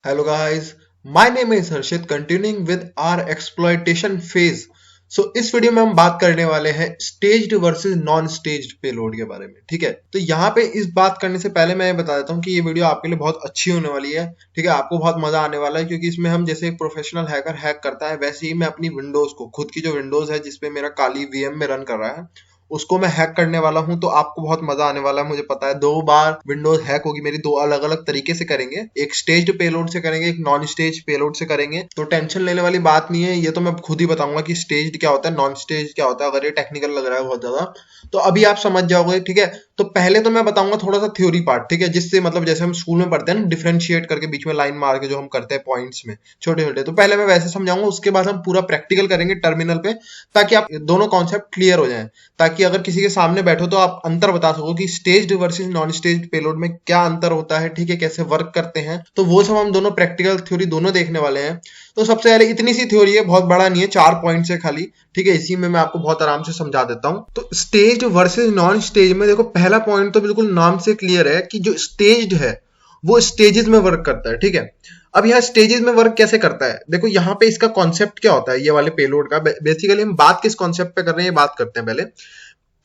Hello guys, my name is Harshit continuing with our exploitation phase. इस video में हम बात करने वाले हैं staged versus non staged payload के बारे में। ठीक है, तो यहाँ पे इस बात करने से पहले मैं ये बता देता हूँ कि ये वीडियो आपके लिए बहुत अच्छी होने वाली है। ठीक है, आपको बहुत मजा आने वाला है क्योंकि इसमें हम जैसे एक प्रोफेशनल हैकर हैक करता है वैसे ही मैं अपनी विंडोज को, खुद की जो विंडोज है जिसपे मेरा काली वीएम में रन कर रहा है, उसको मैं हैक करने वाला हूं। तो आपको बहुत मजा आने वाला है, मुझे पता है। 2 बार विंडोज हैक होगी मेरी, 2 अलग अलग तरीके से करेंगे। एक स्टेज्ड पेलोड से करेंगे, एक नॉन स्टेज पेलोड से करेंगे। तो टेंशन लेने वाली बात नहीं है, ये तो मैं खुद ही बताऊंगा कि स्टेज्ड क्या होता है, नॉन स्टेज क्या होता है। अगर ये टेक्निकल लग रहा है बहुत ज्यादा तो अभी आप समझ जाओगे। ठीक है, तो पहले तो मैं बताऊंगा थोड़ा सा थ्योरी पार्ट। ठीक है, जिससे मतलब जैसे हम स्कूल में पढ़ते हैं ना, डिफरेंशिएट करके बीच में लाइन मार के जो हम करते हैं पॉइंट्स में छोटे छोटे, तो पहले मैं वैसे समझाऊंगा। उसके बाद हम पूरा प्रैक्टिकल करेंगे टर्मिनल पे, ताकि आप दोनों कॉन्सेप्ट क्लियर हो जाएं, ताकि अगर किसी के सामने बैठो तो आप अंतर बता सको कि staged versus non staged payload में क्या अंतर होता है। ठीक है, कैसे वर्क करते हैं, तो वो सब हम दोनों प्रैक्टिकल थ्योरी दोनों देखने वाले हैं। तो सबसे पहले इतनी सी थ्योरी है, बहुत बड़ा नहीं है, 4 पॉइंट है खाली। ठीक है, इसी में मैं आपको बहुत आराम से समझा देता हूं। तो स्टेज्ड वर्सेस नॉन स्टेज में देखो, पहला पॉइंट तो बिल्कुल नाम से क्लियर है कि जो स्टेज्ड है वो स्टेजेस में वर्क करता है। ठीक है, अब यहाँ स्टेजेस में वर्क कैसे करता है, देखो यहाँ पे इसका कॉन्सेप्ट क्या होता है ये वाले पेलोड का। बेसिकली हम बात किस कॉन्सेप्ट पे कर रहे हैं ये बात करते हैं पहले।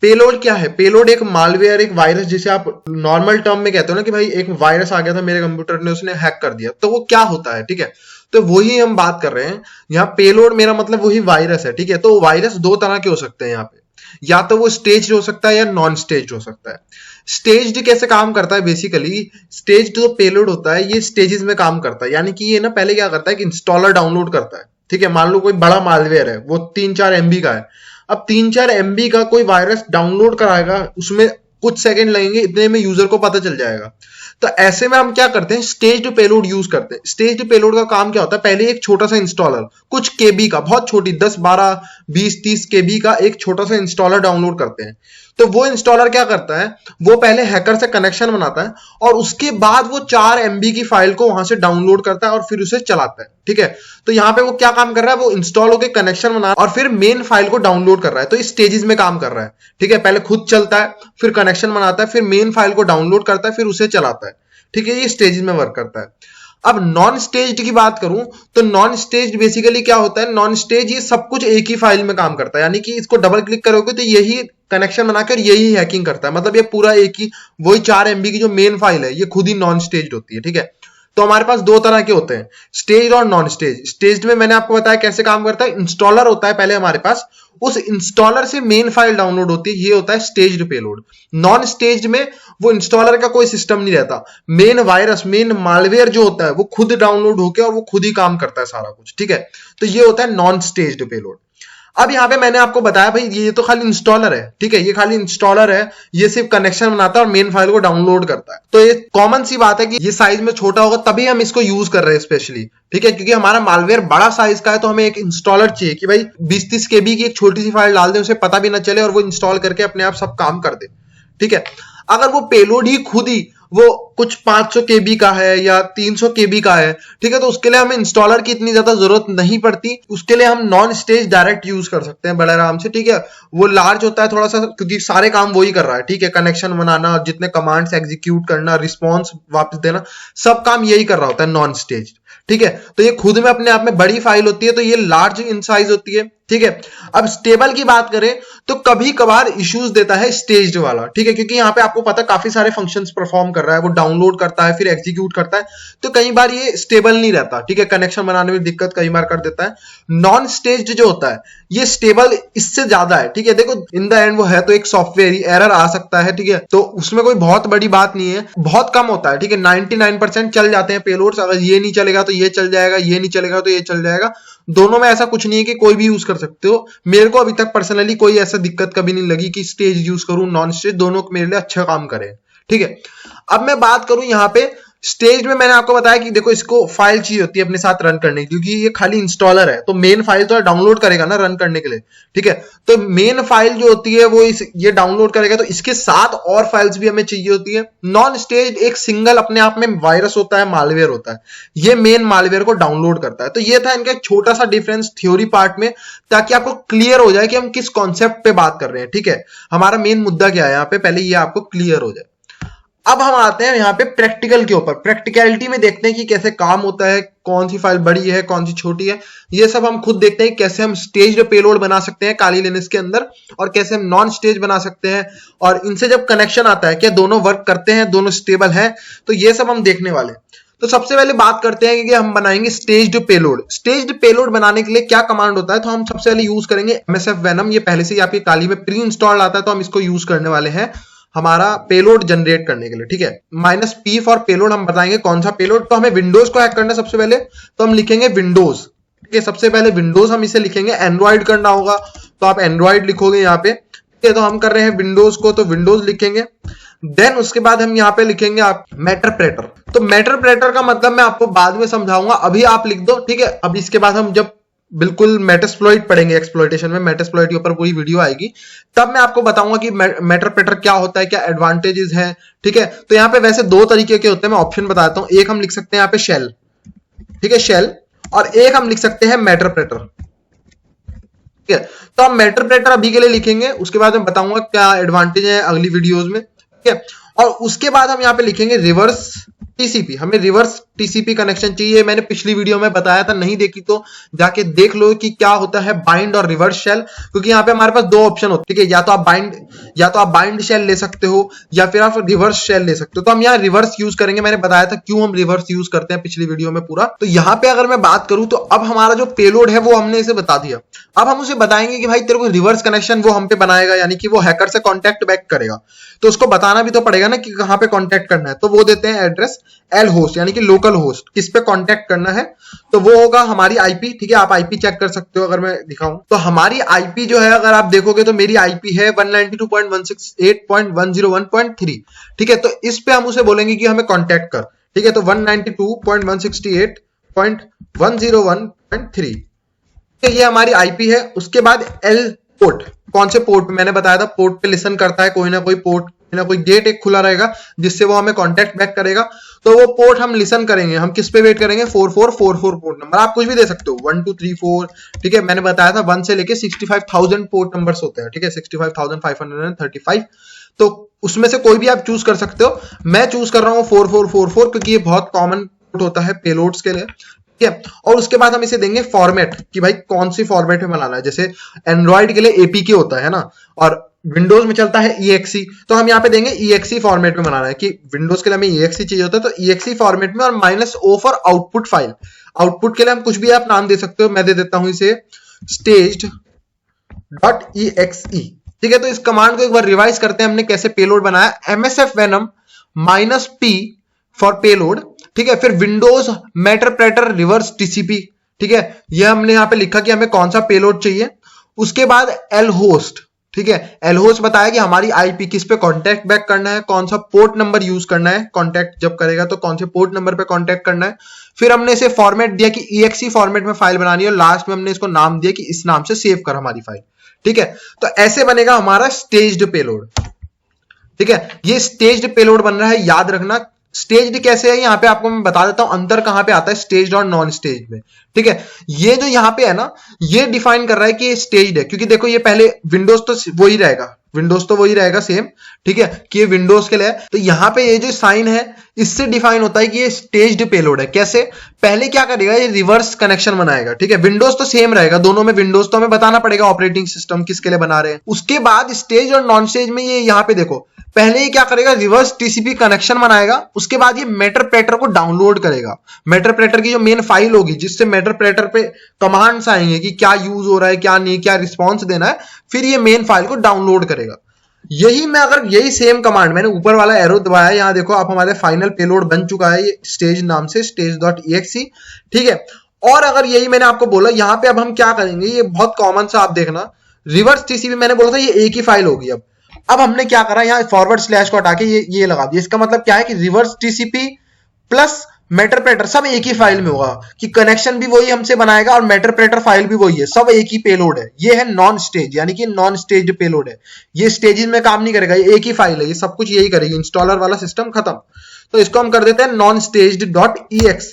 पेलोड क्या है? पेलोड एक मालवेयर, एक वायरस, जिसे आप नॉर्मल टर्म में कहते हो ना कि भाई एक वायरस आ गया था मेरे कंप्यूटर ने, उसने हैक कर दिया, तो वो क्या होता है। ठीक है, तो वही हम बात कर रहे हैं यहाँ। पेलोड मेरा मतलब वही वायरस है। ठीक है, तो वायरस 2 तरह के हो सकते हैं यहाँ पे, या तो वो स्टेज्ड हो सकता है या नॉन स्टेज्ड हो सकता है। स्टेज्ड कैसे काम करता है? बेसिकली स्टेज्ड जो पेलोड होता है ये स्टेजेस में काम करता है। यानी कि ये ना पहले क्या करता है कि इंस्टॉलर डाउनलोड करता है। ठीक है, मान लो कोई बड़ा मालवेयर है, वो 3-4 MB का है। अब 3-4 MB का कोई वायरस डाउनलोड कराएगा, उसमें कुछ सेकंड लगेंगे, इतने में यूजर को पता चल जाएगा। तो ऐसे में हम क्या करते हैं, स्टेज्ड पेलोड यूज करते हैं। स्टेज्ड पेलोड का काम क्या होता है, पहले एक छोटा सा इंस्टॉलर, कुछ केबी का, बहुत छोटी 10, 12, 20, 30 केबी का एक छोटा सा इंस्टॉलर डाउनलोड करते हैं। तो वो इंस्टॉलर क्या करता है, वो पहले हैकर से कनेक्शन बनाता है और उसके बाद वो 4 MB की फाइल को वहां से डाउनलोड करता है और फिर उसे चलाता है। ठीक है, तो यहाँ पे वो क्या काम कर रहा है, वो इंस्टॉल होकर कनेक्शन बना और फिर मेन फाइल को डाउनलोड कर रहा है। तो इस स्टेजेस में काम कर रहा है। ठीक है, पहले खुद चलता है, फिर कनेक्शन बनाता है, फिर मेन फाइल को डाउनलोड करता है, फिर उसे चलाता है। ठीक है, ये स्टेजेस में वर्क करता है। अब नॉन स्टेज्ड की बात करूं तो नॉन स्टेज्ड बेसिकली क्या होता है, नॉन स्टेज ये सब कुछ एक ही फाइल में काम करता है। यानी कि इसको डबल क्लिक करोगे तो यही कनेक्शन बनाकर यही हैकिंग करता है। मतलब ये पूरा एक ही, वही 4 MB की जो मेन फाइल है ये खुद ही नॉन स्टेज्ड होती है। ठीक है, तो हमारे पास 2 तरह के होते हैं, स्टेज और नॉन स्टेज। स्टेज्ड में मैंने आपको बताया कैसे काम करता है, इंस्टॉलर होता है पहले हमारे पास, उस इंस्टॉलर से मेन फाइल डाउनलोड होती है, ये होता है स्टेज्ड पेलोड। नॉन स्टेज्ड में वो इंस्टॉलर का कोई सिस्टम नहीं रहता, मेन वायरस, मेन मालवेयर जो होता है वो खुद डाउनलोड होकर और वो खुद ही काम करता है सारा कुछ। ठीक है, तो ये होता है नॉन स्टेज्ड पेलोड। अब यहाँ पे मैंने आपको बताया भाई ये तो खाली इंस्टॉलर है। ठीक है, ये खाली इंस्टॉलर है, ये सिर्फ कनेक्शन बनाता है और मेन फाइल को डाउनलोड करता है। तो ये कॉमन सी बात है कि ये साइज में छोटा होगा तभी हम इसको यूज कर रहे हैं स्पेशली। ठीक है, क्योंकि हमारा मालवेयर बड़ा साइज का है तो हमें एक इंस्टॉलर चाहिए कि भाई 20-30 KB की एक छोटी सी फाइल डाल दे, उसे पता भी ना चले और वो इंस्टॉल करके अपने आप सब काम कर दे। ठीक है, अगर वो पेलोड ही खुद ही वो कुछ 500 KB का है या 300 KB का है, ठीक है, तो उसके लिए हमें इंस्टॉलर की इतनी ज्यादा जरूरत नहीं पड़ती। उसके लिए हम नॉन स्टेज डायरेक्ट यूज कर सकते हैं बड़े आराम से। ठीक है, वो लार्ज होता है थोड़ा सा क्योंकि सारे काम वही कर रहा है। ठीक है, कनेक्शन बनाना, जितने कमांड्स एग्जीक्यूट करना, रिस्पॉन्स वापस देना, सब काम यही कर रहा होता है नॉन स्टेज। ठीक है, तो ये खुद में अपने आप में बड़ी फाइल होती है, तो ये लार्ज इन साइज होती है। ठीक है, अब स्टेबल की बात करें तो कभी कभार इश्यूज देता है स्टेज्ड वाला। ठीक है, क्योंकि यहाँ पे आपको पता है काफी सारे फंक्शंस परफॉर्म कर रहा है, वो डाउनलोड करता है फिर एग्जीक्यूट करता है, तो कई बार ये स्टेबल नहीं रहता। ठीक है, कनेक्शन बनाने में दिक्कत कई बार कर देता है। नॉन स्टेज्ड जो होता है ये स्टेबल इससे ज्यादा है। ठीक है, देखो इन द एंड वो है तो एक सॉफ्टवेयर ही, एरर आ सकता है। ठीक है, तो उसमें कोई बहुत बड़ी बात नहीं है, बहुत कम होता है। ठीक है, 99% चल जाते हैं पेलोड्स। अगर ये नहीं चलेगा तो ये चल जाएगा, ये नहीं चलेगा तो ये चल जाएगा। दोनों में ऐसा कुछ नहीं है कि कोई भी यूज कर सकते हो। मेरे को अभी तक पर्सनली कोई ऐसा दिक्कत कभी नहीं लगी कि स्टेज यूज करूं नॉन स्टेज, दोनों मेरे लिए अच्छा काम करे। ठीक है, अब मैं बात करूं यहाँ पे स्टेज में, मैंने आपको बताया कि देखो इसको फाइल चाहिए होती है अपने साथ रन करने की, क्योंकि ये खाली इंस्टॉलर है तो मेन फाइल तो डाउनलोड करेगा ना रन करने के लिए। ठीक है, तो मेन फाइल जो होती है वो ये डाउनलोड करेगा, तो इसके साथ और फाइल्स भी हमें चाहिए होती है। नॉन स्टेज एक सिंगल अपने आप में वायरस होता है, मालवेयर होता है, ये मेन मालवेयर को डाउनलोड करता है। तो ये था इनका एक छोटा सा डिफरेंस थ्योरी पार्ट में, ताकि आपको क्लियर हो जाए कि हम किस कॉन्सेप्ट पे बात कर रहे हैं। ठीक है, हमारा मेन मुद्दा क्या है यहाँ पे, पहले ये आपको क्लियर हो जाए। अब हम आते हैं यहाँ पे प्रैक्टिकल के ऊपर। प्रैक्टिकलिटी में देखते हैं कि कैसे काम होता है, कौन सी फाइल बड़ी है, कौन सी छोटी है, ये सब हम खुद देखते हैं। कैसे हम स्टेज्ड पेलोड बना सकते हैं काली लिनक्स के अंदर, और कैसे हम नॉन स्टेज बना सकते हैं, और इनसे जब कनेक्शन आता है क्या दोनों वर्क करते हैं, दोनों स्टेबल हैं, तो ये सब हम देखने वाले हैं। तो सबसे पहले बात करते हैं कि हम बनाएंगे स्टेज्ड पेलोड। स्टेज्ड पेलोड बनाने के लिए क्या कमांड होता है, तो हम सबसे पहले यूज करेंगे MSF Venom। ये पहले से ही आपकी काली में प्री इंस्टॉल्ड आता है, तो हम इसको यूज करने वाले हैं हमारा पेलोड जनरेट करने के लिए, ठीक है। -p फॉर पेलोड हम बताएंगे कौन सा पेलोड। तो हमें विंडोज को हैक करना है सबसे पहले, तो हम लिखेंगे विंडोज, ठीक है। सबसे पहले विंडोज हम इसे लिखेंगे। एंड्रॉइड करना होगा तो आप एंड्रॉइड लिखोगे यहाँ पे, ठीक है। तो हम कर रहे हैं विंडोज को, तो विंडोज लिखेंगे। देन उसके बाद हम यहाँ पे लिखेंगे आप मेटरप्रेटर। तो मेटरप्रेटर का मतलब मैं आपको बाद में समझाऊंगा, अभी आप लिख दो, ठीक है। अब इसके बाद हम जब बिल्कुल मेटास्प्लॉइट पढ़ेंगे, एक्सप्लॉइटेशन में मेटास्प्लॉइट के ऊपर पूरी वीडियो आएगी, तब मैं आपको बताऊंगा कि मेटरप्रेटर क्या होता है, क्या एडवांटेजेस हैं, ठीक है। तो यहाँ पे वैसे दो तरीके के होते हैं, मैं ऑप्शन बताता हूँ। एक हम लिख सकते हैं यहाँ पे शेल, ठीक है, शेल, और एक हम लिख सकते हैं मेटरप्रेटर, ठीक है। तो हम मेटरप्रेटर अभी के लिए लिखेंगे, उसके बाद मैं बताऊंगा क्या एडवांटेज है अगली वीडियोज में, ठीक है। और उसके बाद हम यहाँ पे लिखेंगे रिवर्स टीसीपी। हमें रिवर्स टीसीपी कनेक्शन चाहिए, मैंने पिछली वीडियो में बताया था, नहीं देखी तो जाके देख लो कि क्या होता है बाइंड और रिवर्स शेल। क्योंकि यहाँ पे हमारे पास दो ऑप्शन होते हैं, ठीक है, या तो आप बाइंड शेल ले सकते हो, या फिर आप रिवर्स शेल ले सकते हो। तो हम यहाँ रिवर्स यूज करेंगे, मैंने बताया था क्यों हम रिवर्स यूज करते हैं पिछली वीडियो में पूरा। तो यहाँ पे अगर मैं बात करूं, तो अब हमारा जो पेलोड है वो हमने इसे बता दिया। अब हम उसे बताएंगे कि भाई तेरे को रिवर्स कनेक्शन वो हम पे बनाएगा, यानी कि वो हैकर से कॉन्टेक्ट बैक करेगा। तो उसको बताना भी तो पड़ेगा ना कि कहाँ पे कॉन्टेक्ट करना है। तो वो देते हैं एड्रेस एल होस्ट, यानी कि लोकल होस्ट, किस पे कांटेक्ट करना है, तो वो होगा हमारी आईपी, ठीक है। आप आईपी चेक कर सकते हो, अगर मैं दिखाऊं तो हमारी आईपी जो है, अगर आप देखोगे तो मेरी आईपी है 192.168.101.3, ठीक है। तो इस पे हम उसे बोलेंगे कि हमें कांटेक्ट कर, ठीक है। तो 192.168.101.3, ये हमारी आईपी है। उसके बाद एल पोर्ट, कौन से पोर्ट मैंने बताया था, पोर्ट पे लिसन करता है, कोई ना कोई पोर्ट, ना कोई गेट एक खुला रहेगा जिससे वो हमें कांटेक्ट बैक करेगा। तो वो पोर्ट हम लिसन करेंगे, हम किस पे वेट करेंगे, 4444 पोर्ट नंबर। आप कुछ भी दे सकते हो, 1 2 3 4, ठीक है। मैंने बताया था 1 से लेके 65,000 पोर्ट नंबर्स होते हैं, ठीक है, 65,535। तो उसमें से कोई भी आप चूज कर सकते हो। मैं चूज कर रहा हूँ 4444 क्योंकि ये बहुत कॉमन पोर्ट होता है पेलोड्स के लिए, ठीक है। और उसके बाद हम इसे देंगे फॉर्मेट, कि भाई कौन सी फॉर्मेट में बनाना है। जैसे एंड्रॉइड के लिए एपीके होता है ना, और विंडोज में चलता है EXE, तो हम यहाँ पे देंगे EXE फॉर्मेट में बनाना है, कि विंडोज के लिए हमें EXE चाहिए होता है, तो EXE फॉर्मेट में। और -O for output file, output के लिए हम कुछ भी आप नाम दे सकते हो, मैं दे देता हूं इसे staged.exe, ठीक है। तो इस कमांड को एक बार रिवाइज करते हैं, हमने कैसे पेलोड बनाया। MSF Venom -P for payload, ठीक है। फिर विंडोज मेटरप्रेटर रिवर्स टीसीपी, ठीक है, ये हमने यहाँ पे लिखा कि हमें कौन सा पेलोड चाहिए। उसके बाद एल होस्ट, ठीक है, एल होस्ट बताया कि हमारी आईपी किस पे कांटेक्ट बैक करना है, कौन सा पोर्ट नंबर यूज करना है, कांटेक्ट जब करेगा तो कौन से पोर्ट नंबर पे कांटेक्ट करना है। फिर हमने इसे फॉर्मेट दिया कि EXE फॉर्मेट में फाइल बनानी है, और लास्ट में हमने इसको नाम दिया कि इस नाम से सेव कर हमारी फाइल, ठीक है। तो ऐसे बनेगा हमारा स्टेज्ड पेलोड, ठीक है। ये स्टेज्ड पेलोड बन रहा है, याद रखना। स्टेज्ड कैसे है, यहाँ पे आपको मैं बता देता हूं अंतर कहां पे आता है स्टेज्ड और नॉन स्टेज्ड में, ठीक है। ये जो यहाँ पे है ना, ये डिफाइन कर रहा है कि ये स्टेज्ड है, क्योंकि देखो ये पहले विंडोज तो वही रहेगा, सेम, ठीक है, कि ये विंडोज के लिए। तो यहाँ पे ये जो साइन है, इससे डिफाइन होता है कि ये स्टेज्ड पेलोड है। कैसे, पहले क्या करेगा, ये रिवर्स कनेक्शन बनाएगा, ठीक है। विंडोज तो सेम रहेगा दोनों में, विंडोज तो हमें बताना पड़ेगा ऑपरेटिंग सिस्टम किसके लिए बना रहे हैं। उसके बाद स्टेज और नॉन स्टेज में ये यहाँ पे देखो, पहले ये क्या करेगा, रिवर्स टीसीपी कनेक्शन बनाएगा। उसके बाद ये मेटरप्रेटर को डाउनलोड करेगा, मेटरप्रेटर की जो मेन फाइल होगी, जिससे मेटरप्रेटर पे कमांड्स आएंगे कि क्या यूज हो रहा है, क्या नहीं, क्या रिस्पॉन्स देना है, फिर ये मेन फाइल को डाउनलोड करेगा। यही सेम कमांड मैंने ऊपर वाला एरो दबाया, यहां देखो आप, हमारे फाइनल पेलोड बन चुका है, ये स्टेज नाम से, stage.exe, ठीक है। और अगर यही मैंने आपको बोला, यहां पे अब हम क्या करेंगे, ये बहुत कॉमन सा आप देखना, रिवर्स टीसीपी मैंने बोला था ये एक ही फाइल होगी। अब हमने क्या करा, यहाँ फॉरवर्ड स्लैश को हटा के ये लगा दिया। इसका मतलब क्या है कि रिवर्स टीसीपी प्लस मेटरप्रेटर सब एक ही फाइल में होगा, कि कनेक्शन भी वही हमसे बनाएगा और मेटरप्रेटर फाइल भी वही है, सब एक ही पेलोड है। ये है नॉन स्टेज, यानी कि नॉन स्टेज्ड पेलोड है। ये स्टेजेस में काम नहीं करेगा, ये एक ही फाइल है, ये सब कुछ यही करेगी, इंस्टॉलर वाला सिस्टम खत्म। तो इसको हम कर देते हैं नॉन staged.exe,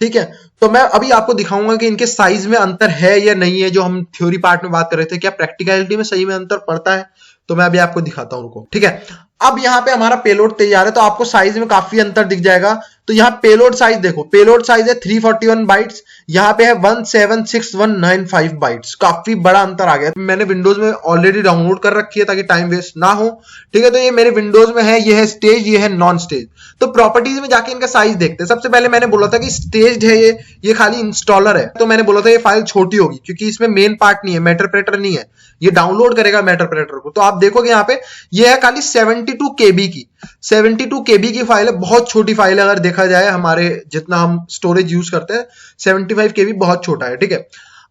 ठीक है। तो मैं अभी आपको दिखाऊंगा कि इनके साइज में अंतर है या नहीं है, जो हम थ्योरी पार्ट में बात कर रहे थे, क्या प्रैक्टिकलिटी में सही में अंतर पड़ता है। तो मैं अभी आपको दिखाता हूं, रुको। ठीक है, अब यहाँ पे हमारा पेलोड तैयार है, तो आपको साइज में काफी अंतर दिख जाएगा। तो यहाँ पेलोड साइज देखो, पेलोड साइज है 341 बाइट्स, यहाँ पे है 176,195 बाइट्स, काफी बड़ा अंतर आ गया। मैंने विंडोज में ऑलरेडी डाउनलोड कर रखी है ताकि टाइम वेस्ट ना हो। ठीक है, तो ये मेरे विंडोज में है, ये है स्टेज, ये है नॉन स्टेज। तो प्रॉपर्टीज में जाके इनका साइज देखते हैं। सबसे पहले मैंने बोला था कि स्टेज है, ये खाली इंस्टॉलर है, तो मैंने बोला था ये फाइल छोटी होगी क्योंकि इसमें मेन पार्ट नहीं है, मैटरप्रेटर नहीं है, ये डाउनलोड करेगा मैटरप्रेटर को। तो आप देखोगे यहाँ पे ये है खाली 72 KB की, 72 KB की फाइल है, बहुत छोटी फाइल है अगर देखा जाए, हमारे जितना हम स्टोरेज यूज करते हैं 75 KB बहुत छोटा है। ठीक है,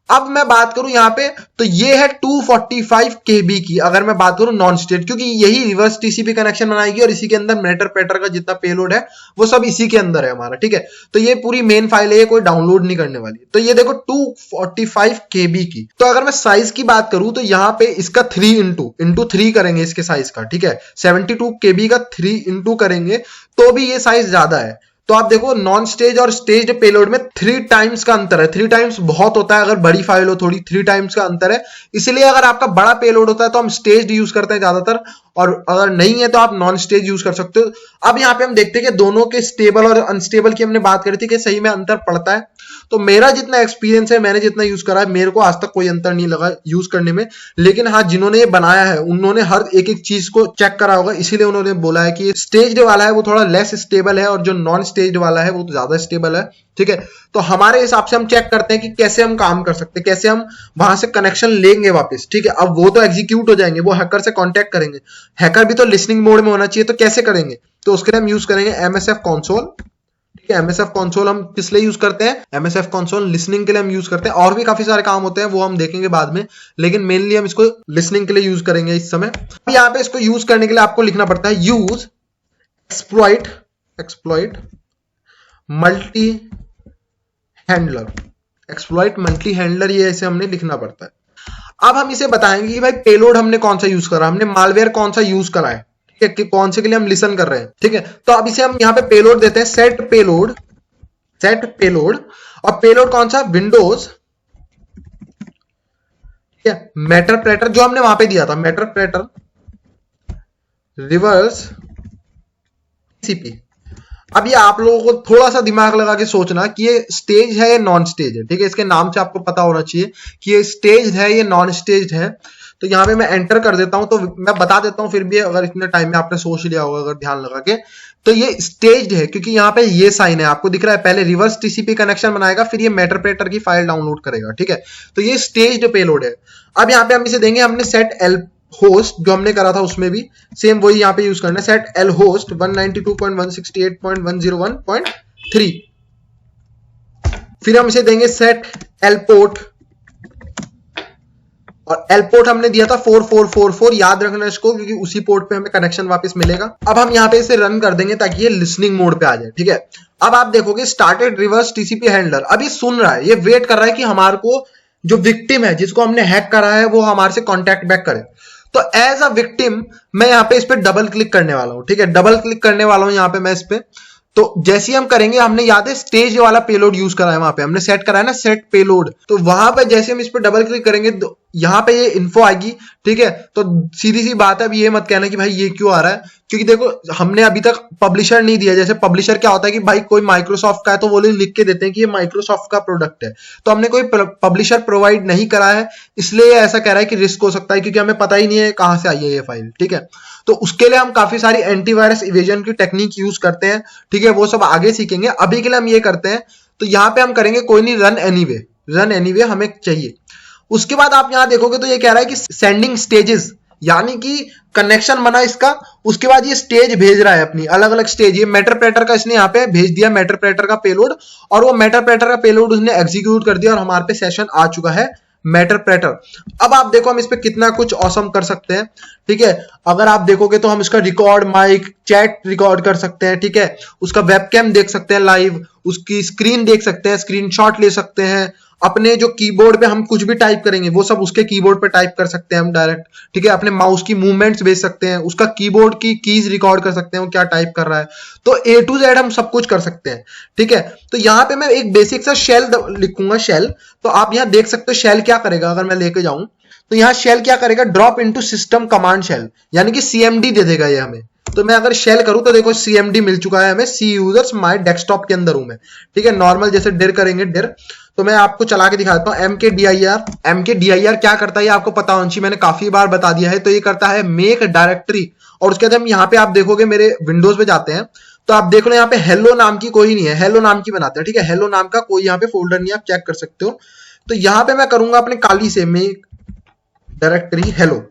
अब मैं बात करूं यहाँ पे, तो ये है 245 KB की, अगर मैं बात करूं नॉन स्टेज, क्योंकि यही रिवर्स टीसीपी कनेक्शन बनाएगी और इसी के अंदर मैटरप्रेटर का जितना पेलोड है वो सब इसी के अंदर है हमारा। ठीक है, तो ये पूरी मेन फाइल है, ये कोई डाउनलोड नहीं करने वाली। तो ये देखो 245 KB की। तो अगर मैं साइज की बात करूं तो यहाँ पे इसका 3 करेंगे इसके साइज का। ठीक है, 72 KB का 3 करेंगे तो भी ये साइज ज्यादा है। तो आप देखो नॉन स्टेज और स्टेज पेलोड में 3 टाइम्स का अंतर है। 3 टाइम्स बहुत होता है अगर बड़ी फाइल हो थोड़ी, 3 टाइम्स का अंतर है। इसलिए अगर आपका बड़ा पेलोड होता है तो हम स्टेज यूज करते हैं ज्यादातर, और अगर नहीं है तो आप नॉन स्टेज यूज कर सकते हो। अब यहाँ पे हम देखते हैं कि दोनों के स्टेबल और अनस्टेबल की हमने बात करी थी कि सही में अंतर पड़ता है। तो मेरा जितना एक्सपीरियंस है, मैंने जितना यूज करा है, मेरे को आज तक कोई अंतर नहीं लगा यूज करने में। लेकिन हाँ, जिन्होंने ये बनाया है उन्होंने हर एक एक चीज को चेक करा होगा, इसीलिए उन्होंने बोला है कि स्टेज्ड वाला है वो थोड़ा लेस स्टेबल है और जो नॉन स्टेज्ड वाला है वो ज्यादा स्टेबल है। ठीक है, तो हमारे हिसाब से हम चेक करते हैं कि कैसे हम काम कर सकते हैं, कैसे हम वहां से कनेक्शन लेंगे वापस। ठीक है, अब वो तो एग्जीक्यूट हो जाएंगे, वो हैकर से कांटेक्ट करेंगे। हैकर भी तो लिसनिंग मोड में होना चाहिए, तो कैसे करेंगे? तो उसके लिए हम यूज करेंगे MSF कंसोल। ठीक है, MSF कंसोल हम किस लिए यूज करते हैं? MSF कंसोल लिसनिंग के लिए हम यूज करते हैं, और भी काफी सारे काम होते हैं वो हम देखेंगे बाद में, लेकिन मेनली हम इसको लिसनिंग के लिए यूज करेंगे इस समय। यहाँ पे इसको यूज करने के लिए आपको लिखना पड़ता है use exploit multi handler, exploit multi handler, ये ऐसे हमने लिखना पड़ता है। अब हम इसे बताएंगे कि भाई पेलोड हमने कौन सा यूज करा, हमने मालवेयर कौन सा यूज करा है, ठीक है, कि कौन से के लिए हम लिसन कर रहे हैं। ठीक है, तो अब इसे हम यहाँ पे पेलोड देते हैं, सेट पेलोड, और पेलोड कौन सा? विंडोज। ठीक है, मैटरप्रेटर जो हमने वहां पे दिया था, मैटरप्रेटर रिवर्स टीसीपी। अब ये आप लोगों को थोड़ा सा दिमाग लगा के सोचना कि ये स्टेज है या नॉन स्टेज है। ठीक है, इसके नाम से आपको पता होना चाहिए कि ये स्टेज है या नॉन स्टेज है। तो यहाँ पे मैं एंटर कर देता हूं, तो मैं बता देता हूं फिर भी, अगर इतने टाइम में आपने सोच लिया होगा अगर ध्यान लगा के, तो ये स्टेज्ड है क्योंकि यहाँ पे ये साइन है, आपको दिख रहा है। पहले रिवर्स टीसीपी कनेक्शन बनाएगा, फिर ये मैटरप्रेटर की फाइल डाउनलोड करेगा। ठीक है, तो ये स्टेज्ड पेलोड है। अब यहाँ पे हम इसे देंगे, हमने सेट एल होस्ट जो हमने करा था उसमें भी सेम वही यहाँ पे यूज करना है, सेट एल होस्ट 192.168.101.3। फिर हम इसे देंगे सेट एल पोर्ट, और एल पोर्ट हमने दिया था 4444, याद रखना इसको क्योंकि उसी पोर्ट पे हमें कनेक्शन वापस मिलेगा। अब हम यहाँ पे इसे रन कर देंगे ताकि ये लिसनिंग मोड पे आ जाए। ठीक है, अब आप देखोगे स्टार्टेड रिवर्स टीसीपी हैंडलर, अब ये सुन रहा है, ये वेट कर रहा है कि हमारे को जो विक्टिम है जिसको हमने हैक करा है वो हमारे से कॉन्टैक्ट बैक करे। तो एज अ विक्टिम मैं यहाँ पे इस पे डबल क्लिक करने वाला हूं। ठीक है, डबल क्लिक करने वाला हूं यहाँ पे मैं इस पे। तो जैसे ही हम करेंगे, हमने याद है स्टेज वाला पेलोड यूज करा है, वहां पे हमने सेट करा है ना सेट पेलोड, तो वहां पे जैसे हम इस पे डबल क्लिक करेंगे तो यहाँ पे ये इन्फो आएगी। ठीक है, तो सीधी सी बात है, अब ये मत कहना कि भाई ये क्यों आ रहा है, क्योंकि देखो हमने अभी तक पब्लिशर नहीं दिया। जैसे पब्लिशर क्या होता है कि भाई कोई माइक्रोसॉफ्ट का है तो वो लोग लिख के देते हैं कि ये माइक्रोसॉफ्ट का प्रोडक्ट है, तो हमने कोई पब्लिशर प्रोवाइड नहीं करा है, इसलिए ऐसा कह रहा है कि रिस्क हो सकता है क्योंकि हमें पता ही नहीं है कहां से आई है ये फाइल। ठीक है, तो उसके लिए हम काफी सारी एंटीवायरस इवेजन की टेक्निक यूज करते हैं। ठीक है, वो सब आगे सीखेंगे, अभी के लिए हम ये करते हैं। तो यहाँ पे हम करेंगे कोई नहीं, रन एनीवे हमें चाहिए। उसके बाद आप यहां देखोगे तो ये कह रहा है कि सेंडिंग स्टेजेस, यानी कि कनेक्शन बना इसका, उसके बाद ये स्टेज भेज रहा है अपनी अलग अलग स्टेज। ये मैटरप्रेटर का इसने यहाँ पे भेज दिया, मैटरप्रेटर का पेलोड, और वो मैटरप्रेटर का पेलोड उसने एग्जीक्यूट कर दिया और हमारे पे सेशन आ चुका है मैटरप्रेटर। अब आप देखो हम इस पे कितना कुछ ऑसम कर सकते हैं। ठीक है, अगर आप देखोगे तो हम इसका रिकॉर्ड माइक चैट रिकॉर्ड कर सकते हैं। ठीक है, उसका वेबकैम देख सकते हैं लाइव, उसकी स्क्रीन देख सकते हैं, स्क्रीनशॉट ले सकते हैं, अपने जो कीबोर्ड पे हम कुछ भी टाइप करेंगे वो सब उसके कीबोर्ड पे टाइप कर सकते हैं हम डायरेक्ट। ठीक है, अपने माउस की मूवमेंट्स भेज सकते हैं, उसका कीबोर्ड की कीज रिकॉर्ड कर सकते हैं वो क्या टाइप कर रहा है। तो A to Z हम सब कुछ कर सकते हैं। ठीक है, तो यहाँ पे मैं एक बेसिक सा शेल लिखूंगा, शेल। तो आप यहाँ देख सकते हो शेल क्या करेगा। अगर मैं लेके जाऊं तो यहाँ शेल क्या करेगा, drop into system command shell, यानी कि सीएमडी दे देगा ये हमें। तो मैं अगर शेल करूं तो देखो सीएमडी मिल चुका है हमें, सी यूजर्स माय डेस्कटॉप के अंदर हूं मैं, ठीक है। नॉर्मल जैसे डिर करेंगे डिर, तो मैं आपको चला के दिखाता हूं। MKDIR क्या करता है ये आपको पता होना चाहिए, मैंने काफी बार बता दिया है। तो ये करता है मेक डायरेक्टरी, और उसके बाद हम यहाँ पे आप देखोगे मेरे विंडोज पे जाते हैं तो आप देख लो यहाँ पे हेलो नाम की कोई नहीं है, हेलो नाम की बनाते हैं, ठीक है। हेलो नाम का कोई यहाँ पे फोल्डर नहीं है, आप चेक कर सकते हो। तो यहाँ पे मैं करूंगा अपने काली से मेक डायरेक्टरी हेलो,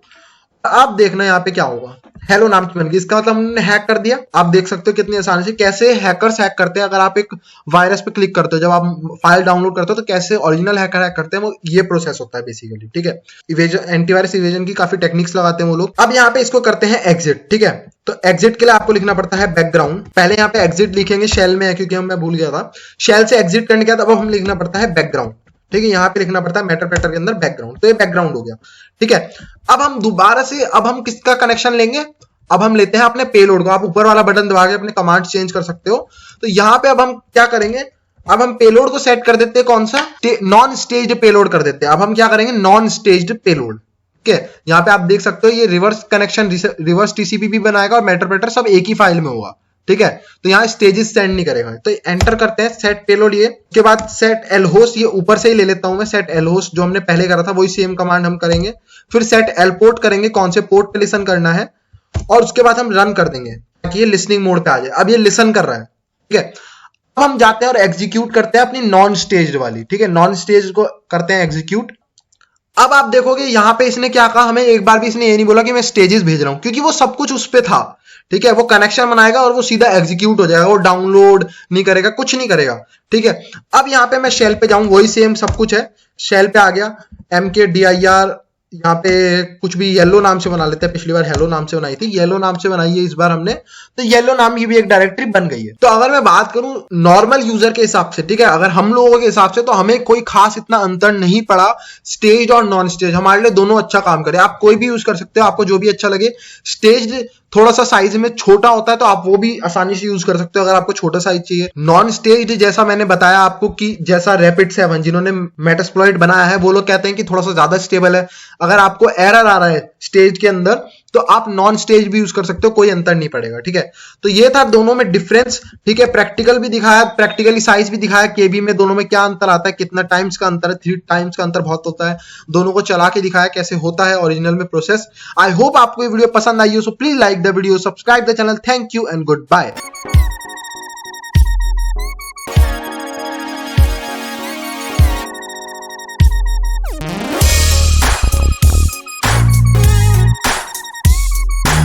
आप देखना यहाँ पे क्या होगा, हेलो नाम की बन गई। इसका मतलब हमने हैक कर दिया। आप देख सकते हो कितनी आसानी से कैसे हैकर्स हैक करते हैं। अगर आप एक वायरस पे क्लिक करते हो, जब आप फाइल डाउनलोड करते हो, तो कैसे ओरिजिनल हैकर हैक करते हैं, वो ये प्रोसेस होता है बेसिकली, ठीक है। इवेजन, एंटीवायरस इवेजन की काफी टेक्निक्स लगाते हैं वो लोग। अब यहाँ पे इसको करते हैं एग्जिट, ठीक है। तो एग्जिट के लिए आपको लिखना पड़ता है बैकग्राउंड। पहले यहाँ पे एग्जिट लिखेंगे, शेल में है क्योंकि मैं भूल गया था। शेल से एग्जिट करने के बाद अब हम लिखना पड़ता है बैकग्राउंड, ठीक है। यहाँ पे लिखना पड़ता है मेटाप्लेटर के अंदर बैकग्राउंड, तो ये बैकग्राउंड हो गया, ठीक है। अब हम दोबारा से अब हम किसका कनेक्शन लेंगे, अब हम लेते हैं अपने पेलोड को। आप ऊपर वाला बटन दबा के अपने कमांड चेंज कर सकते हो। तो यहाँ पे अब हम क्या करेंगे, अब हम पेलोड को सेट कर देते हैं, कौन सा, नॉन स्टेज्ड पेलोड कर देते हैं। अब हम क्या करेंगे, नॉन स्टेज्ड पेलोड, ठीक है। यहाँ पे आप देख सकते हो ये रिवर्स कनेक्शन, रिवर्स टीसीपी भी बनाएगा और मेटाप्लेटर सब एक ही फाइल में होगा, ठीक है। तो यहाँ स्टेजेस सेंड नहीं करेगा। तो एंटर करते हैं सेट पेलोड, ये उसके बाद सेट एल होस्ट, ये ऊपर से ही ले लेता हूं मैं। सेट एल होस्ट जो हमने पहले करा था वही सेम कमांड हम करेंगे। फिर सेट एल पोर्ट करेंगे, कौन से पोर्ट पे लिसन करना है, और उसके बाद हम रन कर देंगे ताकि ये लिसनिंग मोड पे आ जाए। अब ये लिसन कर रहा है, ठीक है। अब हम जाते हैं और एग्जीक्यूट करते हैं अपनी नॉन स्टेज्ड वाली, ठीक है। नॉन स्टेज को करते हैं एग्जीक्यूट। अब आप देखोगे यहाँ पे इसने क्या कहा, हमें एक बार भी इसने ये नहीं बोला कि मैं स्टेजेस भेज रहा हूं, क्योंकि वो सब कुछ उस पे था, ठीक है। वो कनेक्शन बनाएगा और वो सीधा एग्जीक्यूट हो जाएगा, वो डाउनलोड नहीं करेगा, कुछ नहीं करेगा, ठीक है। अब यहाँ पे मैं शेल पे जाऊं, वही सेम सब कुछ है, शेल पे आ गया। MKDIR यहाँ पे कुछ भी येलो नाम से बना लेते हैं, पिछली बार हेलो नाम से बनाई थी, येलो नाम से बनाई है इस बार हमने, तो येलो नाम की भी एक डायरेक्टरी बन गई है। तो अगर मैं बात करूं नॉर्मल यूजर के हिसाब से, ठीक है, अगर हम लोगों के हिसाब से, तो हमें कोई खास इतना अंतर नहीं पड़ा स्टेज और नॉन स्टेज, हमारे लिए दोनों अच्छा काम करे। आप कोई भी यूज कर सकते हो, आपको जो भी अच्छा लगे। स्टेज थोड़ा सा साइज में छोटा होता है तो आप वो भी आसानी से यूज कर सकते हो अगर आपको छोटा साइज चाहिए। नॉन स्टेज जैसा मैंने बताया आपको कि जैसा Rapid7 जिन्होंने मेटास्प्लॉइट बनाया है, वो लोग कहते हैं कि थोड़ा सा ज्यादा स्टेबल है। अगर आपको एरर आ रहा है स्टेज के अंदर तो आप नॉन स्टेज भी यूज कर सकते हो, कोई अंतर नहीं पड़ेगा, ठीक है। तो ये था दोनों में डिफरेंस, ठीक है। प्रैक्टिकल भी दिखाया, प्रैक्टिकली साइज भी दिखाया, केबी में दोनों में क्या अंतर आता है, कितना टाइम्स का अंतर है, 3 टाइम्स का अंतर बहुत होता है। दोनों को चला के दिखाया कैसे होता है ओरिजिनल में प्रोसेस। आई होप आपको ये वीडियो पसंद आई हो, so please like the video, subscribe the channel. Thank you and good bye.